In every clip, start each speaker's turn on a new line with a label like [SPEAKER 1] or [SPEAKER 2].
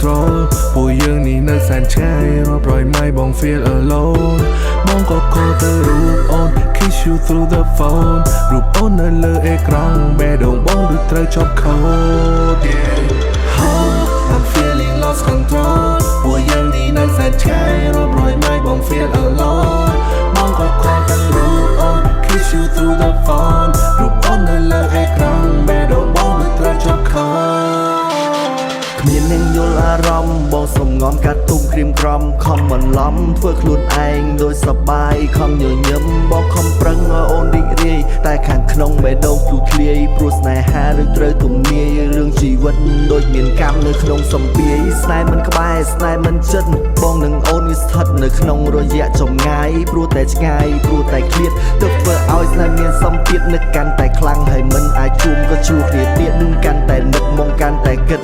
[SPEAKER 1] control ពួកយើងនេះនៅសែនឆ្ងាយរាប់រយម៉ៃបង feel alone បងក៏ខលទៅរូបអូន kiss you through the phone រូបអូននៅលើអេក្រង់បេះដូងបងដូចត្រូវជាប់ខូត I'm feeling lost control ពួកយើងនេះនៅសែនឆ្ងាយរាប់រយម៉ៃបង feel alone បងក៏ខលទៅរូបអូន kiss you through the phone រូបអូននៅលើអេក្រង់បេះដូងបងដូចត្រូវជាប់ខូតមាននឹងយល់អារម្មណ៍បងសំងំកាត់ទុំក្រៀមក្រំខំបន្លំធ្វើខ្លួនឯងដូចសបាយខំញញឹមបងខំប្រឹងឲ្យអូនរីករាយតែខាងក្នុងបេះដូងទូធ្លាយព្រោះស្នេហាឬត្រូវទំនាយរឿងជីវិតដូចមានកម្មនៅក្នុងសំពាយស្នេហ៍មិនក្បែរស្នេហ៍មិនចិត្តបងនឹងអូនវាស្ថិតនៅក្នុងរយៈចម្ងាយព្រោះតែឆ្ងាយព្រោះតែឃ្លាតទើបធ្វើឲ្យស្នេហ៍មានសម្ពាធនឹកកាន់តែខ្លាំងហើយមិនអាចជួបក៏ជួបគ្នាទៀតកាន់តែនឹកមកកាន់តែគិត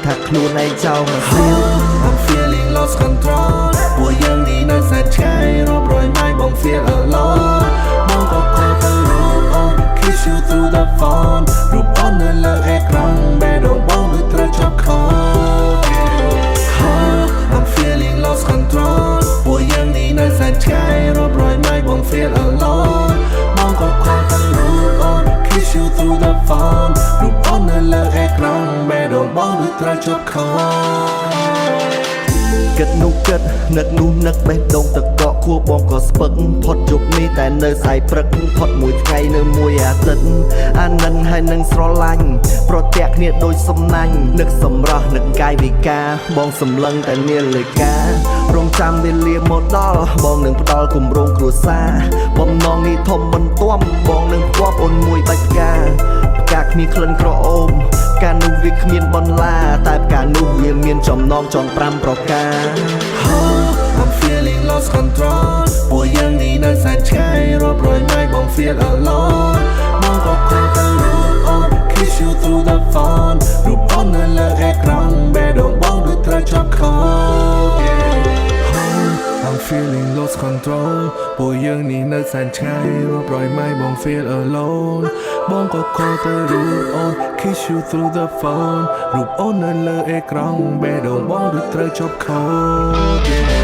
[SPEAKER 1] ថាខ្លួនឯងចោលមកទៀត I'm feeling lost control ពួកយើងនេះនៅសែនឆ្ងាយរាប់រយម៉ៃបង feel alone បងក៏ខលទៅរូបអូន kiss you through the phone រូបអូននៅលើអេក្រង់បេះដូងបងដូចត្រូវជាប់ខូត I'm feeling lost control ពួកយើងនេះនៅសែនឆ្ងាយរាប់រយម៉ៃបង feel alone បងក៏ខលទៅរូបអូន kiss you through the phone រូបអូននៅលើអេក្រង់បេះដូងបងដូចត្រូវជាប់ខូតគិតនោះគិតនឹកនោះនឹកបេះដូងទឹកកកខួរបងក៏ស្ពឹកផុតជប់នេះតែនៅស្អែកព្រឹកផុតមួយថ្ងៃនៅមួយអាទិត្យអានឹងហើយនឹងស្រឡាញ់ប្រទាក់គ្នាដូចសំណាញ់នឹកសម្រស់នឹកកាយវិការបងសម្លឹងតែនាឡិការងចាំវេលាមកដល់បងនឹងផ្ដល់គម្រោងគ្រួសារបំណងនេះធំបន្ទាប់បងនឹងផ្គាប់អូនមួយបាច់ការផ្កាគ្មានក្លិនក្រអូបការនោះវាគ្មានបន្លាតែផ្កានោះវាមានចំណងចង5ប្រការ I'm feeling lost control ពួកយើងនេះនៅសែនឆ្ងាយរាប់រយម៉ៃបង feel alone បងក៏ខលទៅរូបអូន kiss you through the phone រូបអូននៅលើអេក្រង់បេះដូងបងដូចត្រូវជាប់ខូត I'm feeling lost control ពួកយើងនេះនៅសែនឆ្ងាយរាប់រយម៉ៃបង feel alone បងក៏ខលទៅរូបអូន kiss you through the phone រូបអូននៅលើអេក្រង់បេះដូងបងដូចត្រូវជាប់ខូត